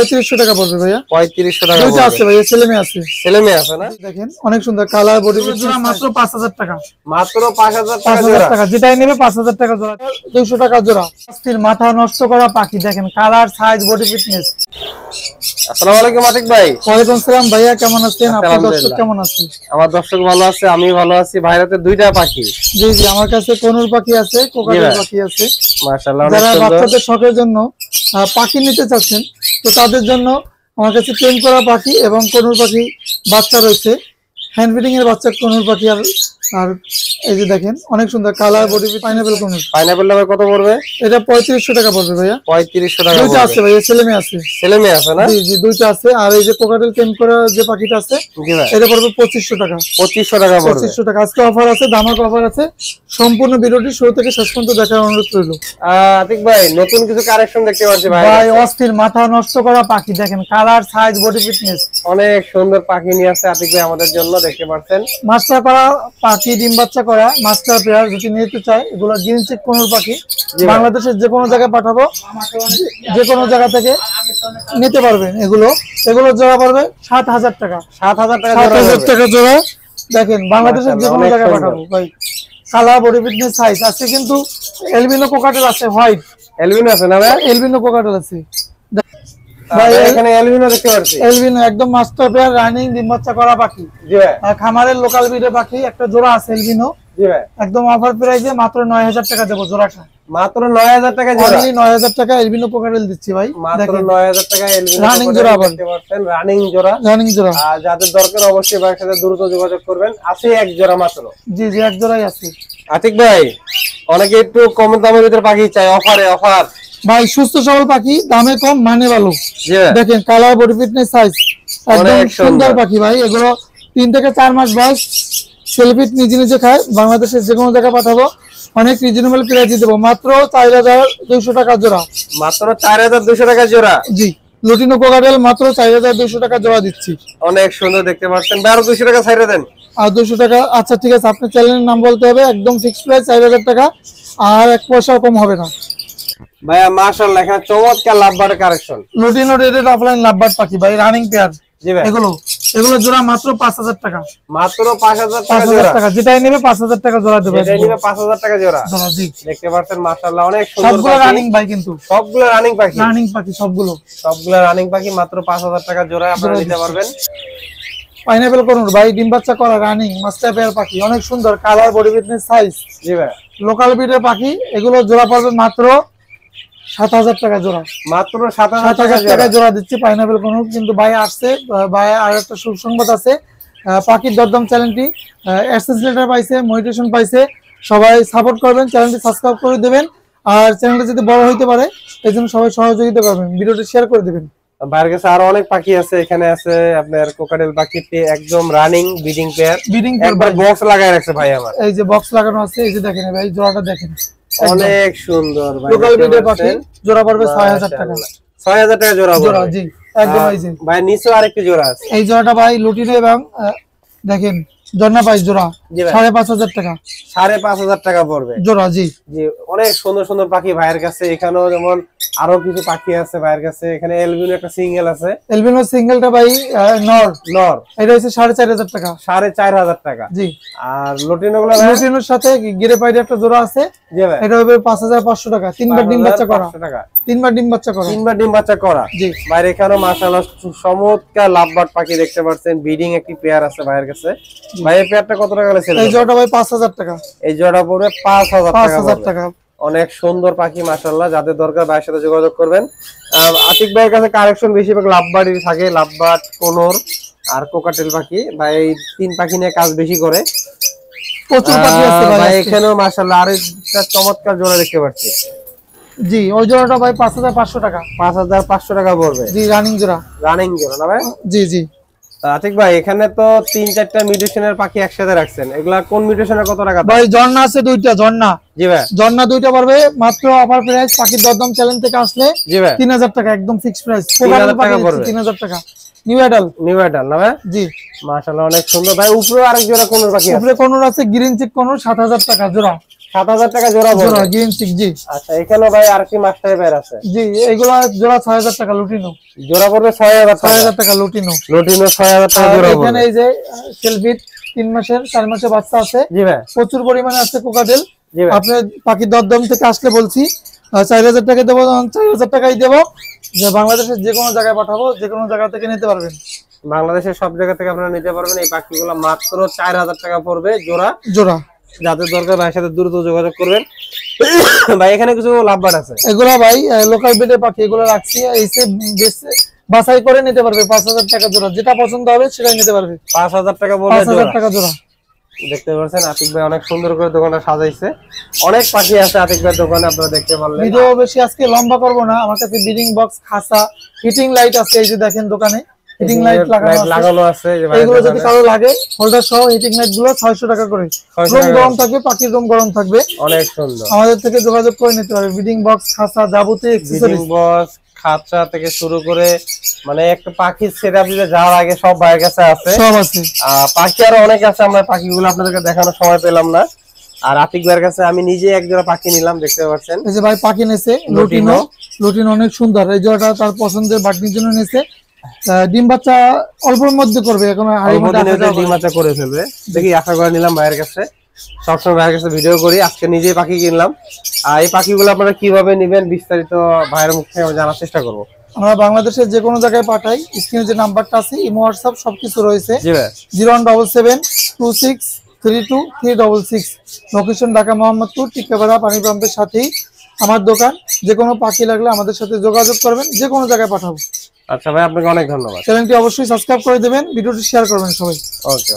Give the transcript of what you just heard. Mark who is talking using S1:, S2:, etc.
S1: 3500 টাকা পড়বে ভাইয়া।
S2: 3500 টাকা
S1: দুইটা আছে ভাইয়া, ছেলে মেয়ে আছে।
S2: ছেলে মেয়ে আছে না?
S1: দেখেন অনেক সুন্দর কালার বডি জোড়া মাত্র 5000 টাকা।
S2: মাত্র 5000 টাকা।
S1: যেটাই নেবে 5000 টাকা জোড়া, 200 টাকা জোড়া। স্থির মাথা নষ্ট করা পাখি দেখেন, কালার সাইজ বডি ফিটনেস।
S2: আসসালামু আলাইকুম আতিক ভাই।
S1: ওয়ালাইকুম আসসালাম ভাইয়া, কেমন আছেন? আপনার দর্শক কেমন আছে?
S2: আমার দর্শক ভালো আছে, আমি ভালো আছি। ভাইরাতে দুইটা পাখি।
S1: জি জি, আমার কাছে কোনুর পাখি আছে, কোকাটেল পাখি আছে।
S2: মাশাআল্লাহ, অনেক
S1: যারা
S2: সুন্দর।
S1: বাচ্চাদের শখের জন্য পাখি নিতে চাচ্ছেন, তো তাদের জন্য আমার কাছে টেম করা পাখি এবং কোনুর পাখি বাচ্চা রয়েছে। হ্যান্ড ফিডিং এর বাচ্চা কোনুর পাখি। আর এই যে দেখেন অনেক সুন্দর কালার বডি পাইনাপেল কোনুর।
S2: পাইনাপেল দাম কত পড়বে?
S1: এটা 3500 টাকা পড়বে ভাইয়া।
S2: 3500 টাকা।
S1: দুইটা আছে ভাইয়া, ছেলে মেয়ে আছে।
S2: ছেলে মেয়ে আছে না?
S1: জি জি, দুইটা আছে। আর এই যে কোকাটেল টেম করা যে পাখিটা আছে,
S2: জি ভাই,
S1: এটা পড়বে 2500 টাকা।
S2: 2500 টাকা পড়বে।
S1: 2500 টাকা। আজকে অফার আছে, ধামাক অফার আছে। সম্পূর্ণ ভিডিওটি শুরু থেকে শেষ পর্যন্ত দেখার অনুরোধ রইল।
S2: আতিক ভাই, নতুন কিছু কালেকশন দেখতে পাচ্ছি ভাই।
S1: ভাই অস্থির মাথা নষ্ট করা পাখি দেখেন, কালার সাইজ বডি ফিটনেস।
S2: অনেক সুন্দর পাখি নিয়ে আসছে আতিক ভাই আমাদের জন্য, দেখতে পাচ্ছেন।
S1: মাস্টার করা পাখি, ডিম বাচ্চা করা মাস্টার পেয়ার যদি নিতে চায়, এগুলো গ্রিন চেক কোনুর পাখি। বাংলাদেশের যে কোনো জায়গায় পাঠাবো, যে কোনো জায়গা থেকে নিতে পারবেন। এগুলো জোড়া পড়বে 7000 টাকা।
S2: 7000 টাকা।
S1: 7000 টাকা জোড়া। দেখেন বাংলাদেশের যে কোনো জায়গায় পাঠাবো ভাই। কালার বডি ফিটনেস সাইজ আছে। কিন্তু এলবিনো কোকাটেল আছে, হোয়াইট
S2: এলবিনো আছে না ভাই?
S1: এলবিনো কোকাটেল আছে
S2: ভাই, এখানে এলবিনো দেখতে পাচ্ছি।
S1: এলবিনো একদম মাস্টার পেয়ার, রানিং ডিম বাচ্চা করা পাখি।
S2: জি ভাই।
S1: খামারের লোকাল ব্রিডের পাখি একটা জোড়া আছে এলবিনো।
S2: জি ভাই।
S1: একদম অফার প্রাইসে মাত্র 9000 টাকা দেব জোড়াটা।
S2: মাত্র 9000 টাকা জোড়া।
S1: অনলি 9000 টাকা এলবিনো কোকাটেল দিচ্ছি ভাই।
S2: মাত্র 9000 টাকা এলবিনো
S1: রানিং জোড়া
S2: দেখতে পাচ্ছেন, রানিং জোড়া।
S1: রানিং জোড়া।
S2: আর যাদের দরকার অবশ্যই ভাইয়ের সাথে দ্রুত যোগাযোগ করবেন। আছে এক জোড়া মাত্র।
S1: জি জি, এক জোড়াই আছে।
S2: আতিক ভাই, অনেকে একটু কম দামের ভিতরে পাখি চাই, অফারে অফার।
S1: ভাই সুস্থ সবল পাখি, দামে কম, মানে ভালো। দেখেন কালার বডি ফিটনেস সাইজ একদম সুন্দর পাখি ভাই। এগুলো 3 থেকে 4 মাস বয়স, সেলফিট নিজে নিজে খায়। বাংলাদেশের যে কোনো জায়গায় পাঠাবো, অনেক রিজনেবল প্রাইসে দেবো। মাত্র 4200 টাকা জোড়া।
S2: মাত্র 4200 টাকা জোড়া।
S1: জি, লুটিনো কোকাটেল মাত্র 4200 টাকা জোড়া দিচ্ছি।
S2: অনেক সুন্দর দেখতে পাচ্ছেন। 1200 টাকা ছাইড়ে দেন।
S1: আর 200 টাকা। আচ্ছা ঠিক আছে, আপনার চ্যানেলের নাম বলতে হবে। একদম ফিক্সড প্রাইস 4000 টাকা, আর 1 পয়সাও কম হবে না
S2: ভাইয়া। মাশাআল্লাহ, এখানে চমৎকার lovebird collection.
S1: Lutino red eyed opaline lovebird পাখি ভাই, রানিং পেয়ার।
S2: জি ভাই।
S1: এগুলো জোড়া মাত্র 5000 টাকা।
S2: মাত্র 5000 টাকা জোড়া।
S1: যেটাই নেবে 5000 টাকা জোড়া দেবে।
S2: যেটাই নেবে 5000 টাকা জোড়া।
S1: জি,
S2: দেখতে পাচ্ছেন মাশাআল্লাহ, অনেক সুন্দর
S1: সবগুলো রানিং ভাই, কিন্তু
S2: সবগুলো রানিং পাখি।
S1: রানিং পাখি সবগুলো
S2: রানিং পাখি। মাত্র 5000 টাকা জোড়া আপনারা নিতে পারবেন।
S1: পাইনাপেল কোনুর ভাই, ডিম বাচ্চা করা রানিং মাস্টার পেয়ার পাখি, অনেক সুন্দর কালার বডি ফিটনেস সাইজ।
S2: জি ভাই।
S1: লোকাল ব্রিডের পাখি। এগুলো জোড়া পড়বে মাত্র 7000 টাকা জোড়া।
S2: মাত্র 7000
S1: টাকা জোড়া দিচ্ছি পাইনাপেল কোনুর। কিন্তু ভাই আসছে, ভাই আর একটা সুসংবাদ আছে। পাখির দরদাম চ্যানেলটি অ্যাক্সেস লেটার পাইছে, মোটিভেশন পাইছে। সবাই সাপোর্ট করবেন, চ্যানেলটি সাবস্ক্রাইব করে দেবেন। আর চ্যানেলটা যদি বড় হইতে পারে, এই জন্য সবাই সহযোগিতা করবেন, ভিডিওটি শেয়ার করে দেবেন।
S2: বাইরের কাছে আরো অনেক পাখি আছে। এখানে আছে আপনার কোকাটেল পাখিটি একদম রানিং ব্রিডিং পেয়ার। একবার বক্স লাগায় রাখছে ভাই আমার।
S1: এই যে বক্স লাগানো আছে, এই যে দেখেন ভাই, জোড়াটা দেখেন
S2: অনেক সুন্দর ভাই।
S1: লোকাল ব্রিডের পাখি, জোড়া পড়বে 6000 টাকা।
S2: 6000 টাকা জোড়া।
S1: জোড়া জি, একদম। এই যে
S2: ভাই নিচে আরেকটি জোড়া আছে।
S1: এই জোড়াটা ভাই লুটিনো এবং দেখেন জন্না পাইস জোড়া 5500 টাকা।
S2: 5500 টাকা পড়বে
S1: জোড়া। জি
S2: জি, অনেক সুন্দর সুন্দর পাখি ভাইয়ের কাছে। এখানেও যেমন আরো কিছু পাখি আছে ভাইয়ের কাছে। এখানে এলবিনো একটা সিঙ্গেল আছে।
S1: এলবিনো সিঙ্গেলটা ভাই নর, এটা হচ্ছে 4500 টাকা।
S2: 4500 টাকা।
S1: জি।
S2: আর লুটিনোর
S1: সাথে গিরে পাইরে একটা জোড়া আছে, এটা হবে 5500 টাকা। 3বার ডিম বাচ্চা করা। 3বার ডিম বাচ্চা করা।
S2: 3বার ডিম বাচ্চা করা। জি। ভাইয়ের এখানেও মাশাআল্লাহ চমৎকার লাভবার্ড পাখি দেখতে পাচ্ছেন। ব্রিডিং একটি পেয়ার আছে ভাইয়ের কাছে। ভাইয়ের পেয়ারটা কত টাকা লেছিল?
S1: এই জোড়াটা ভাই 5000 টাকা।
S2: এই জোড়া পড়বে 5000
S1: টাকা।
S2: অনেক সুন্দর পাখি মাশাআল্লাহ। যাদের দরকার ভাইয়ের সাথে যোগাযোগ করবেন। আতিক ভাইয়ের কাছে কালেকশন বেশিরভাগ লাভবার্ডই থাকে, লাভবার্ড, কোনোর আর কোকাটেল পাখি। ভাই এই 3 পাখি নিয়ে কাজ বেশি করে।
S1: প্রচুর পাখি আছে
S2: ভাই এখানেও মাশাআল্লাহ আরেকটা চমৎকার জোড়া দেখতে পাচ্ছি।
S1: জি, ওই জোড়াটা ভাই 5500 টাকা।
S2: 5500 টাকা পড়বে।
S1: জি, রানিং জোড়া।
S2: রানিং জোড়া না ভাই?
S1: জি জি।
S2: আতিক ভাই এখানে তো 3-4টা মিউটেশনের পাখি একসাথে রাখছেন। এগুলা কোন মিউটেশনের কত টাকা?
S1: ভাই ঝর্ণা আছে 2টা। ঝর্ণা।
S2: জি ভাই।
S1: ঝর্ণা 2টা পড়বে মাত্র অফার প্রাইস। পাখির দরদাম চ্যানেল থেকে আসলে
S2: জি ভাই
S1: 3000 টাকা, একদম ফিক্সড প্রাইস।
S2: 3000 টাকা পড়বে।
S1: 3000 টাকা। নিউ অ্যাডাল
S2: না ভাই?
S1: জি।
S2: মাশাআল্লাহ অনেক সুন্দর ভাই। উপরে আরেক জোড়া কোনোর পাখি আছে?
S1: উপরে কোনোর আছে, গ্রিন চেক কোনোর 7000 টাকা জোড়া।
S2: 7,000 টাকা জোড়া পড়বে।
S1: জোড়া গ্রিন চিক, জি।
S2: আচ্ছা, এখানে ভাই আর কি মাস্টার পেয়ার আছে?
S1: জি, এগুলা জোড়া 6,000 টাকা লুটিনো।
S2: জোড়া পড়বে 6,000 টাকা।
S1: 6,000 টাকা লুটিনো।
S2: লুটিনো 6,000 টাকা জোড়া পড়বে।
S1: এখানে এই যে সেলফিট 3 মাসের 4 মাসের বাচ্চা আছে।
S2: জি ভাই,
S1: প্রচুর পরিমাণে আছে কোকাটেল।
S2: জি ভাই,
S1: আপনি পাখির দরদাম থেকে আসলে বলছি 4,000 টাকা দেবো, 4,000 টাকাই দেবো। যে বাংলাদেশের যে কোনো জায়গায় পাঠাবো, যে কোনো জায়গা থেকে নিতে পারবেন।
S2: বাংলাদেশের সব জায়গা থেকে আপনারা নিতে পারবেন। এই পাখিগুলো মাত্র 4,000 টাকা পড়বে জোড়া।
S1: জোড়া
S2: যাদের দরকার ভাইয়ের সাথে দ্রুত যোগাযোগ করবেন। ভাই এখানে কিছু লাভবার্ড আছে।
S1: এগুলা ভাই লোকাল ব্রিডের পাখি, এগুলো রাখছি এসে বাছাই করে নিতে পারবে। 5,000 টাকা জোড়া, যেটা পছন্দ হবে সেটাই নিতে পারবে।
S2: 5,000 টাকা বলবে
S1: 5,000 টাকা জোড়া।
S2: দেখতে পাচ্ছেন আতিক ভাই অনেক সুন্দর করে দোকানটা সাজাইছে। অনেক পাখি আছে আতিক ভাই দোকানে, আপনারা দেখতে পারলেন।
S1: ভিডিও বেশি আজকে লম্বা করব না। আমার কাছে ব্রিডিং বক্স, খাঁচা, হিটিং লাইট আছে। এই যে দেখেন দোকানে হিটিং লাইট
S2: লাগানো আছে।
S1: এগুলো যদি কারো লাগে, হোল্ডার সহ হিটিং লাইট গুলো 600 টাকা করে। রুম গরম থাকবে, পাখির রুম গরম থাকবে।
S2: অনেক সুন্দর।
S1: আমাদের থেকে যোগাযোগ করে নিতে পারবে। ব্রিডিং বক্স, খাঁচা, যাবতীয়
S2: ব্রিডিং বক্স, খাঁচা থেকে শুরু করে মানে একটা পাখির সেটআপ দিতে যাওয়ার আগে সব ভাইয়ের কাছে আছে,
S1: সব আছে।
S2: পাখি আরো অনেক আছে, আমরা পাখিগুলো আপনাদেরকে দেখানোর সময় পেলাম না। আর আতিক ভাইয়ের কাছে আমি নিজে এক জোড়া পাখি নিলাম, দেখতে পাচ্ছেন।
S1: এই যে ভাই পাখি নেছে লুটিনো। লুটিনো অনেক সুন্দর। এই জোড়াটা তার পছন্দের বাটনির জন্য নেছে। ডিম বাচ্চা অল্পের মধ্যে করবে, এখন
S2: ডিম বাচ্চা করে ফেলবে। দেখি আশা করে নিলাম ভাইয়ের কাছে। সবসময় ভাইয়ের কাছে ভিডিও করি, আজকে নিজেই পাখি কিনলাম। আর এই পাখিগুলো আপনারা কিভাবে নেবেন বিস্তারিত ভাইয়ের মুখ থেকে জানার চেষ্টা করবো।
S1: আমরা বাংলাদেশের যে কোনো জায়গায় পাঠাই। স্ক্রিনে যে নাম্বারটা আছে, ইমো, হোয়াটসঅ্যাপ সবকিছু রয়েছে। 017726323666। লোকেশন ঢাকা মোহাম্মদপুর, টিকাপাড়া পানি পাম্পের সাথেই আমার দোকান। যে কোনো পাখি লাগলে আমাদের সাথে যোগাযোগ করবেন, যে কোনো জায়গায় পাঠাবো।
S2: আচ্ছা ভাই, আপনাকে অনেক ধন্যবাদ।
S1: চ্যানেলটি অবশ্যই সাবস্ক্রাইব করে দেবেন, ভিডিওটি শেয়ার করবেন সবাই।
S2: ওকে।